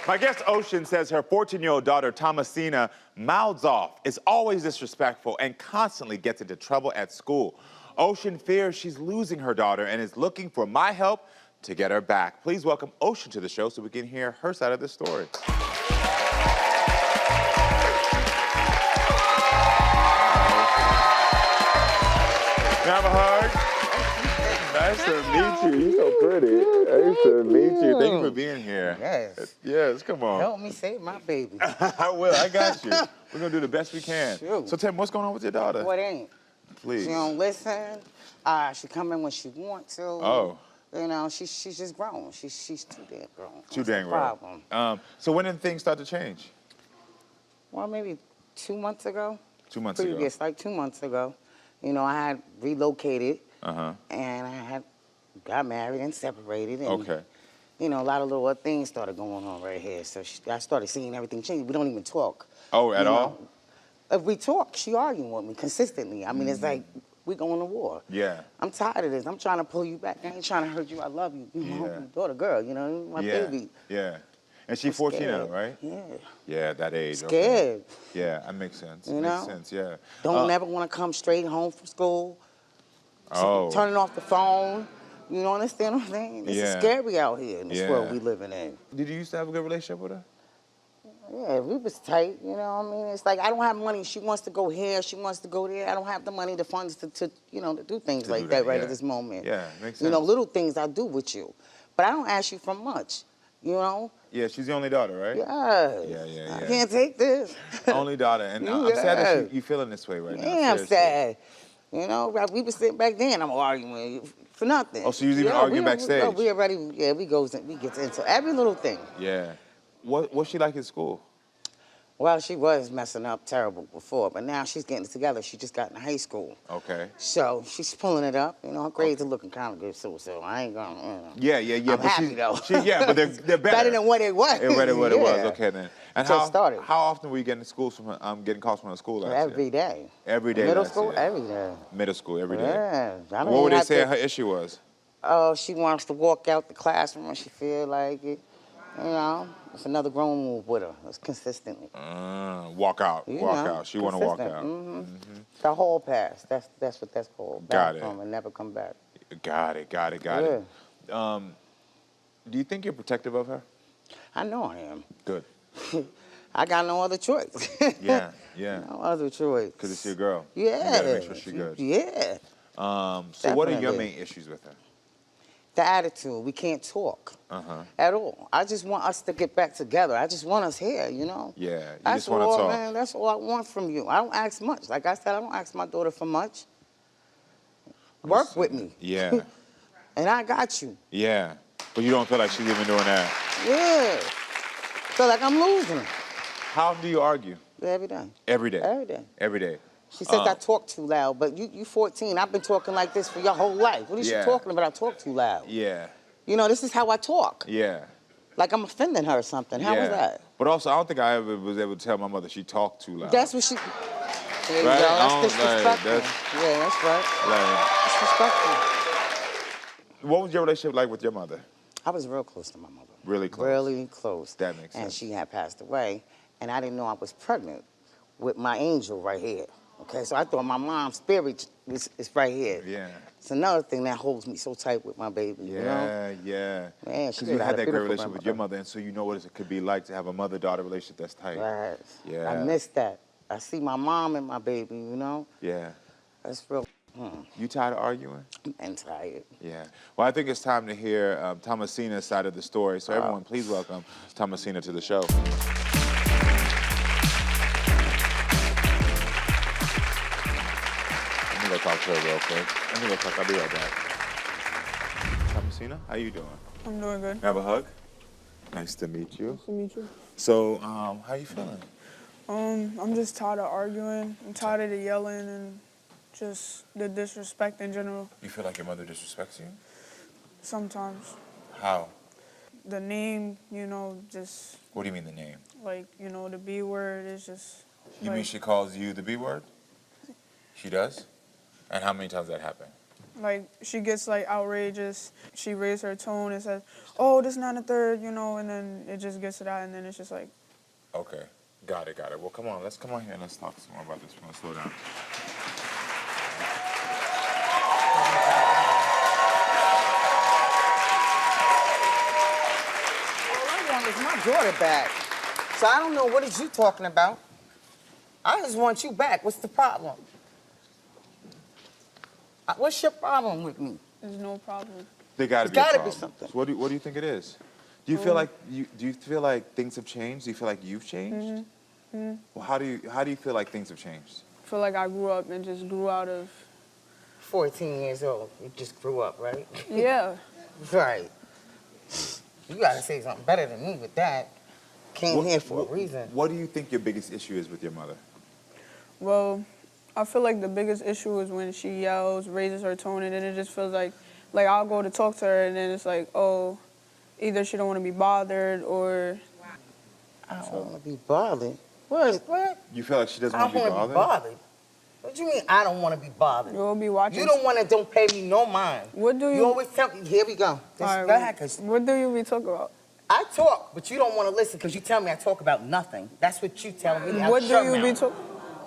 My guest Ocean says her 14-year-old daughter Tomasina mouths off, is always disrespectful, and constantly gets into trouble at school. Ocean fears she's losing her daughter and is looking for my help to get her back. Please welcome Ocean to the show so we can hear her side of the story. Can I have a hug? Nice to meet you. You're so pretty. Nice to meet you. Thank you for being here. Yes. Yes, come on. Help me save my baby. I will. I got you. We're going to do the best we can. Shoot. So tell me, what's going on with your daughter? What ain't? Please. She don't listen. She come in when she want to. Oh. You know, she's just grown. She's too damn grown. Too That's dang the grown. problem. So when did things start to change? Well, maybe 2 months ago. 2 months ago. Previous, like 2 months ago. You know, I had relocated. Uh-huh. And I had got married and separated. And, Okay. you know, a lot of little things started going on right here. So I started seeing everything change. We don't even talk. Oh, at all? If we talk, she arguing with me consistently. I mean, it's like we going to war. Yeah. I'm tired of this. I'm trying to pull you back. I ain't trying to hurt you. I love you. You know, your daughter, girl, you know, my baby. Yeah. And she's 14 now, right? Yeah. Yeah, that age. Scared. Okay. Yeah, that makes sense. You Makes know? sense, yeah. Don't never want to come straight home from school. Oh. Turning off the phone. You know, understand what I'm saying? This is scary out here in this world we living in. Did you used to have a good relationship with her? Yeah, we was tight, you know what I mean? It's like, I don't have money. She wants to go here, she wants to go there. I don't have the money, the funds to you know, to do things like that right at this moment. Yeah, makes sense. You know, little things I do with you. But I don't ask you for much, you know? Yeah, she's the only daughter, right? Yes. Yeah. I can't take this. Only daughter, and I'm sad that you're feeling this way right now. Yeah, I'm sad. You know, we was sitting back then, I'm arguing for nothing. Oh, so you was even arguing backstage? We already, we get into every little thing. Yeah. What's she like at school? Well, she was messing up terrible before, but now she's getting it together. She just got in high school. Okay. So she's pulling it up. You know, her grades are looking kind of good, so I ain't gonna, you know. Yeah. I'm happy, though. But they're better. Better than what it was. Better than what it was. Okay, then. And Just started. how often were you getting getting calls from the school last year? Every day. Every day. Middle school, every day. Middle school, every day. Yeah. What would they say her issue was? Oh, she wants to walk out the classroom when she feel like it. You know, it's another grown move with her. It's consistently. Walk out. She want to walk out. The whole pass. That's what that's called. Got it. And never come back. Got it. Do you think you're protective of her? I know I am. Good. I got no other choice. Yeah. No other choice. Because it's your girl. Yeah. You gotta make sure she's good. Yeah. So what are your main issues with her? The attitude. We can't talk at all. I just want us to get back together. I just want us here, you know? Yeah, you That's just want to talk. Man, that's all I want from you. I don't ask much. Like I said, I don't ask my daughter for much. Work with me. Yeah. And I got you. Yeah. But you don't feel like she's even doing that? Yeah. Feel like I'm losing. How often do you argue? Every day. Every day? Every day. Every day. She says I talk too loud, but you 14. I've been talking like this for your whole life. What is she talking about? I talk too loud. Yeah. You know, this is how I talk. Yeah. Like I'm offending her or something. How was that? But also, I don't think I ever was able to tell my mother she talked too loud. That's what she... There you Right? go. That's disrespectful. Yeah, that's right. Disrespectful. What was your relationship like with your mother? I was real close to my mother. Really close? Really close. That makes sense. And she had passed away, and I didn't know I was pregnant with my angel right here. Okay, so I thought my mom's spirit is right here. Yeah. It's another thing that holds me so tight with my baby, you know? Yeah. Man, she Because you had that great relationship grandmother. with your mother, and so you know what it could be like to have a mother-daughter relationship that's tight. Right. Yeah. I miss that. I see my mom and my baby, you know? Yeah. That's real. You tired of arguing? I'm tired. Yeah. Well, I think it's time to hear Tomasina's side of the story. So everyone, please welcome Tomasina to the show. Let me go talk to her real quick. Let me go talk. I'll be right back. Tomasina, how you doing? I'm doing good. Have a hug? Nice to meet you. Nice to meet you. So, how you feeling? I'm just tired of arguing. I'm tired of the yelling and just the disrespect in general. You feel like your mother disrespects you? Sometimes. How? The name, you know, just What do you mean the name? like, you know, the B word is just... You mean she calls you the B word? She does? And how many times that happened? Like, she gets, like, outrageous. She raises her tone and says, oh, this, not a third, you know, and then it just gets to that, and then it's just like... Okay. Got it. Well, come on. Let's come on here and let's talk some more about this. We're going to slow down. All I want is my daughter back. So I don't know, what is you talking about? I just want you back. What's the problem? What's your problem with me? There's no problem. There got to There's be a gotta problem. be something. So what do you think it is? Do you feel like things have changed? Do you feel like you've changed? Well, how do you feel like things have changed? I feel like I grew up and just grew out of... 14 years old. You just grew up, right? Yeah. Right. You gotta say something better than me with that. Came here for a reason. What do you think your biggest issue is with your mother? Well, I feel like the biggest issue is when she yells, raises her tone, and then it just feels like I'll go to talk to her, and then it's like, oh, either she don't want to be bothered or... I don't want to be bothered. What? You feel like she doesn't I want to be don't want to bothered? be bothered. What do you mean I don't want to be bothered? You'll be watching... You don't pay me no mind. What do you... You always tell me, here we go. Go ahead, 'cause what do you be talking about? I talk, but you don't want to listen because you tell me I talk about nothing. That's what you tell me. What do you be talking...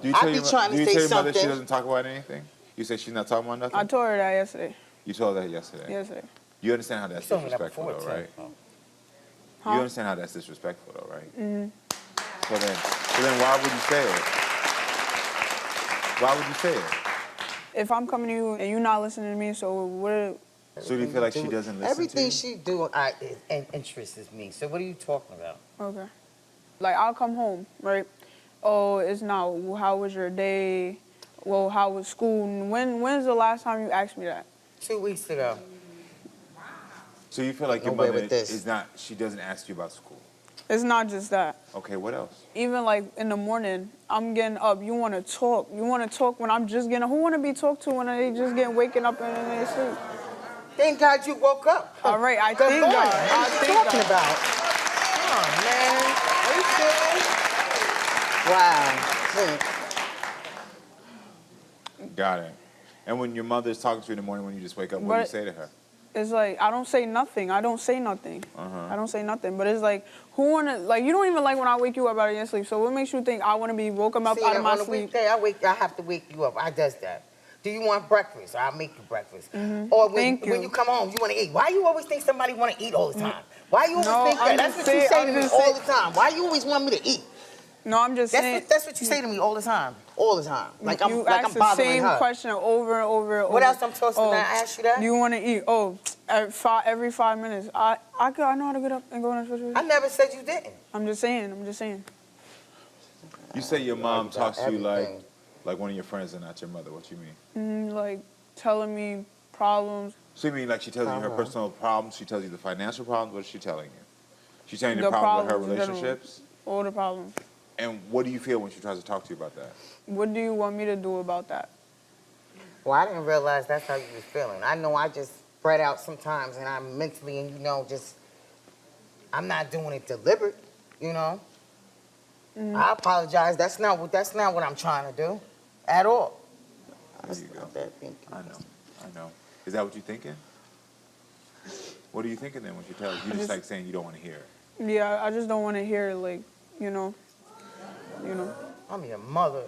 Do you I tell be your, trying to do you say tell your mother she something. doesn't talk about anything? You say she's not talking about nothing? I told her that yesterday. You told her that yesterday? Yesterday. You understand how that's You told me that disrespectful, before, though, right? too. Huh? You understand how that's disrespectful, though, right? So then why would you say it? Why would you say it? If I'm coming to you and you're not listening to me, so what... So do you feel like she doesn't listen Everything to you? she do interests me. So what are you talking about? Okay. Like, I'll come home, right? Oh, it's not, how was your day? Well, how was school? When's the last time you asked me that? 2 weeks ago. So you feel like your Nowhere mother with this. is not, she doesn't ask you about school? It's not just that. Okay, what else? Even, like, in the morning, I'm getting up. You want to talk. You want to talk when I'm just getting up. Who want to be talked to when they just getting waking up and then they sleep? Thank God you woke up. All right, I Good thank morning. God. What I are you thank talking God. about? Oh, man. Are you feeling? Wow. Got it. And when your mother's talking to you in the morning when you just wake up, what do you say to her? It's like, I don't say nothing. I don't say nothing. I don't say nothing. But it's like, who wanna, like, you don't even like when I wake you up out of your sleep. So what makes you think I want to be woken up out of my on a sleep? weekday, I have to wake you up. I does that. Do you want breakfast? I'll make you breakfast. Or when you come home, you want to eat. Why you always think somebody want to eat all the time? Why you always think that? That's what you say to me all the time. Why you always want me to eat? No, I'm just saying. That's what you say to me all the time. All the time. Like I'm you like ask I'm the bothering same her. question over and over and over. What else I'm supposed to ask you that? Do you want to eat? Oh, every 5 minutes. I know how to get up and go in the refrigerator. I never said you didn't. I'm just saying. You say your mom talks to you Everything. like one of your friends and not your mother. What you mean? Like telling me problems. So you mean like she tells you her personal problems? She tells you the financial problems? What is she telling you? She's telling you the The problems with her problems in general. relationships? All the problems. And what do you feel when she tries to talk to you about that? What do you want me to do about that? Well, I didn't realize that's how you was feeling. I know I just spread out sometimes and I'm mentally and I'm not doing it deliberate, you know. I apologize. That's not what I'm trying to do at all. There you go. I know. Is that what you're thinking? What are you thinking then when she tells you? You're just like saying you don't want to hear it. Yeah, I just don't want to hear like, you know. I'm your mother.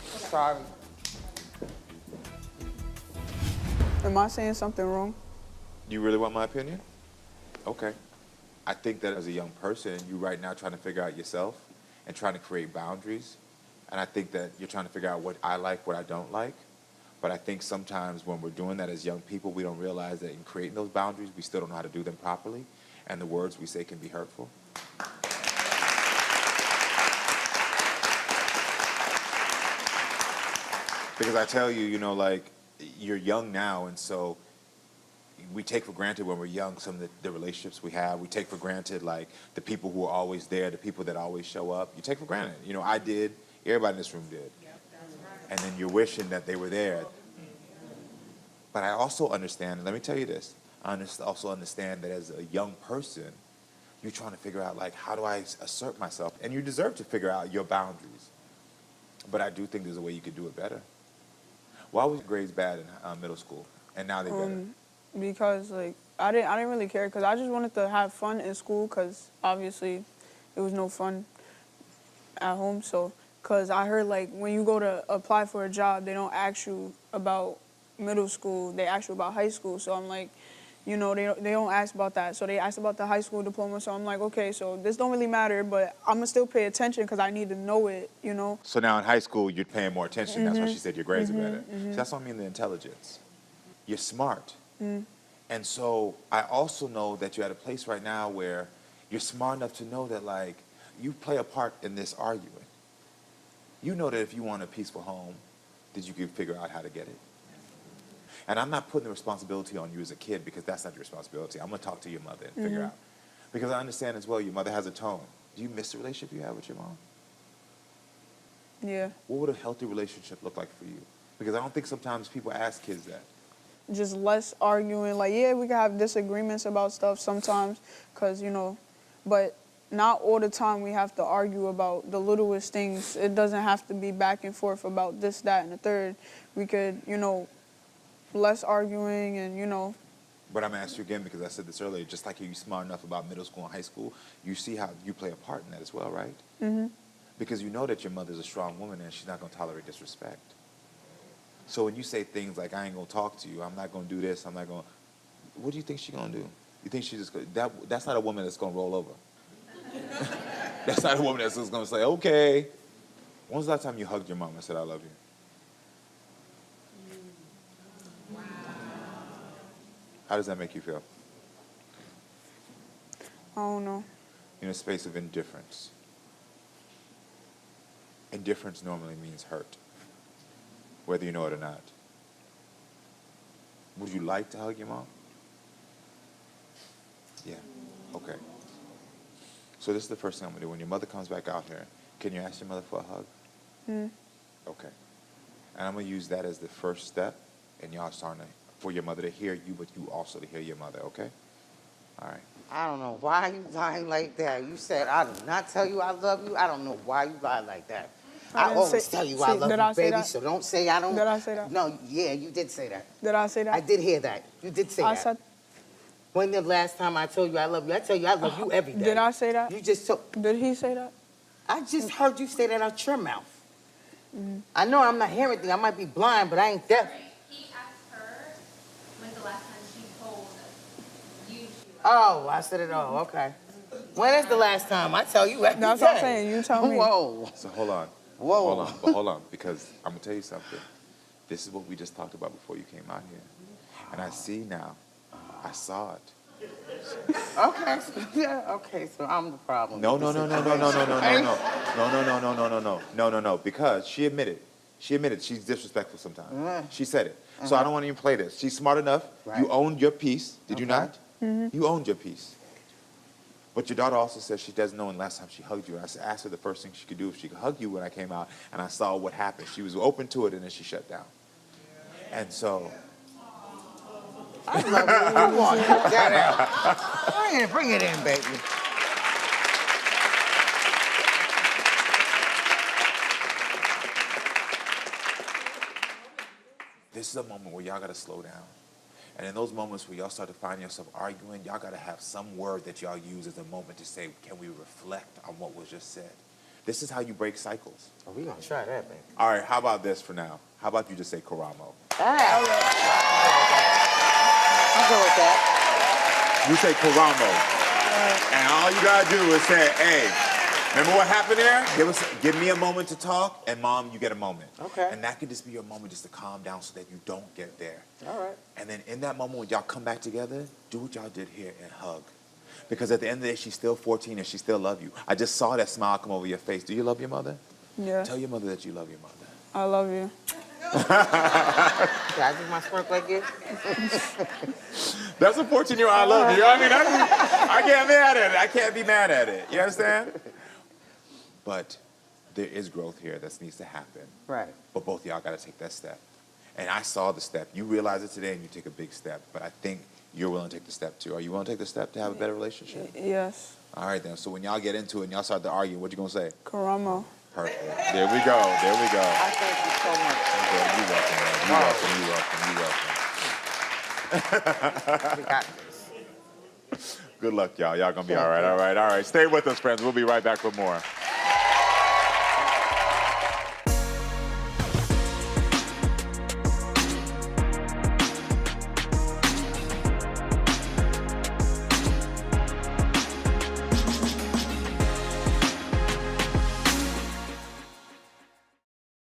Sorry. Am I saying something wrong? You really want my opinion? Okay. I think that as a young person, you're right now trying to figure out yourself and trying to create boundaries. And I think that you're trying to figure out what I like, what I don't like. But I think sometimes when we're doing that as young people, we don't realize that in creating those boundaries, we still don't know how to do them properly. And the words we say can be hurtful. Because I tell you, like, you're young now, and so we take for granted when we're young some of the relationships we have. We take for granted, like, the people who are always there, the people that always show up. You take for granted. I did. Everybody in this room did. And then you're wishing that they were there. But I also understand, and let me tell you this, I also understand that as a young person, You're trying to figure out, like, how do I assert myself? And you deserve to figure out your boundaries. But I do think there's a way you could do it better. Why was your grades bad in middle school, and now they're better? Because like I didn't really care because I just wanted to have fun in school because obviously it was no fun at home. So because I heard like when you go to apply for a job, they don't ask you about middle school, they ask you about high school. So I'm like, you know, they don't ask about that. So they asked about the high school diploma. So I'm like, okay, so this don't really matter, but I'm gonna still pay attention because I need to know it, you know. So now in high school, you're paying more attention. That's why she said your grades are better. So that's what I mean, the intelligence. You're smart. And so I also know that you're at a place right now where you're smart enough to know that, like, you play a part in this arguing. You know that if you want a peaceful home, that you can figure out how to get it. And I'm not putting the responsibility on you as a kid because that's not your responsibility. I'm going to talk to your mother and figure out. Because I understand as well, your mother has a tone. Do you miss the relationship you have with your mom? Yeah. What would a healthy relationship look like for you? Because I don't think sometimes people ask kids that. Just less arguing. Like, yeah, we can have disagreements about stuff sometimes because, you know, but not all the time we have to argue about the littlest things. It doesn't have to be back and forth about this, that, and the third. We could, you know, less arguing and, you know. But I'm going to ask you again because I said this earlier, just like you're smart enough about middle school and high school, you see how you play a part in that as well, right? Because you know that your mother's a strong woman and she's not going to tolerate disrespect. So when you say things like, I ain't going to talk to you, I'm not going to do this, I'm not going to, what do you think she's going to do? You think she's just going to, that's not a woman that's going to roll over. That's not a woman that's just going to say, okay. When was the last time you hugged your mom and said, I love you? How does that make you feel? I don't know. In a space of indifference. Indifference normally means hurt, whether you know it or not. Would you like to hug your mom? Yeah, okay. So this is the first thing I'm gonna do. When your mother comes back out here, can you ask your mother for a hug? Okay. And I'm gonna use that as the first step, and y'all starting to, for your mother to hear you, but you also to hear your mother, okay? All right. I don't know why you lying like that. You said I did not tell you I love you. I don't know why you lie like that. I didn't always say- tell you see, I love did you, I say baby, that? so don't say I don't. Did I say that? No, yeah, you did say that. Did I say that? I did hear that. You did say I that. said, When the last time I told you I love you? I tell you I love you every day. did I say that? You just told. Did he say that? I just heard you say that out your mouth. I know I'm not hearing things. I might be blind, but I ain't deaf. He asked her when's the last time she told you she loved Oh, I said it all. Okay. When is the last time? I tell you every That's day. what I'm saying. You tell me. Whoa. So hold on. Whoa. Hold on, because I'm gonna tell you something. This is what we just talked about before you came out here. And I see now. I saw it. Okay. Yeah. Okay. So I'm the problem. No. Because she admitted she's disrespectful sometimes. She said it. So I don't want to even play this. She's smart enough. Right. You owned your piece. Did you Okay. not? You owned your piece. But your daughter also says she doesn't know when the last time she hugged you. And I asked her the first thing she could do if she could hug you when I came out, and I saw what happened. She was open to it, and then she shut down. And so, I love you. Come on, cut that out. Bring it in, baby. this is a moment where y'all got to slow down. And in those moments where y'all start to find yourself arguing, y'all got to have some word that y'all use as a moment to say, can we reflect on what was just said? This is how you break cycles. Oh, we gonna try that, baby. All right, how about this for now? How about you just say Karamo? Ah, I'm good with that. You say Karamo. And all you got to do is say, hey, remember what happened there? Give me a moment to talk, and Mom, you get a moment. Okay. And that could just be your moment just to calm down so that you don't get there. All right. And then in that moment when y'all come back together, do what y'all did here and hug. Because at the end of the day, she's still 14 and she still loves you. I just saw that smile come over your face. Do you love your mother? Yeah. Tell your mother that you love your mother. I love you. Can I do my smirk like this? That's a 14-year-old I love you. I mean, I can't be mad at it. I can't be mad at it. You understand? But there is growth here that needs to happen. Right. But both of y'all got to take that step. And I saw the step. You realize it today and you take a big step. But I think you're willing to take the step too. Are you willing to take the step to have a better relationship? Yes. All right, then. So when y'all get into it and y'all start to argue, what you going to say? Karamo. Perfect. There we go. There we go. I thank you so much. You're welcome, man. You're welcome. You're welcome. We got this. Good luck, y'all. Y'all going to be Thank all right. you. All right. All right. Stay with us, friends. We'll be right back with more.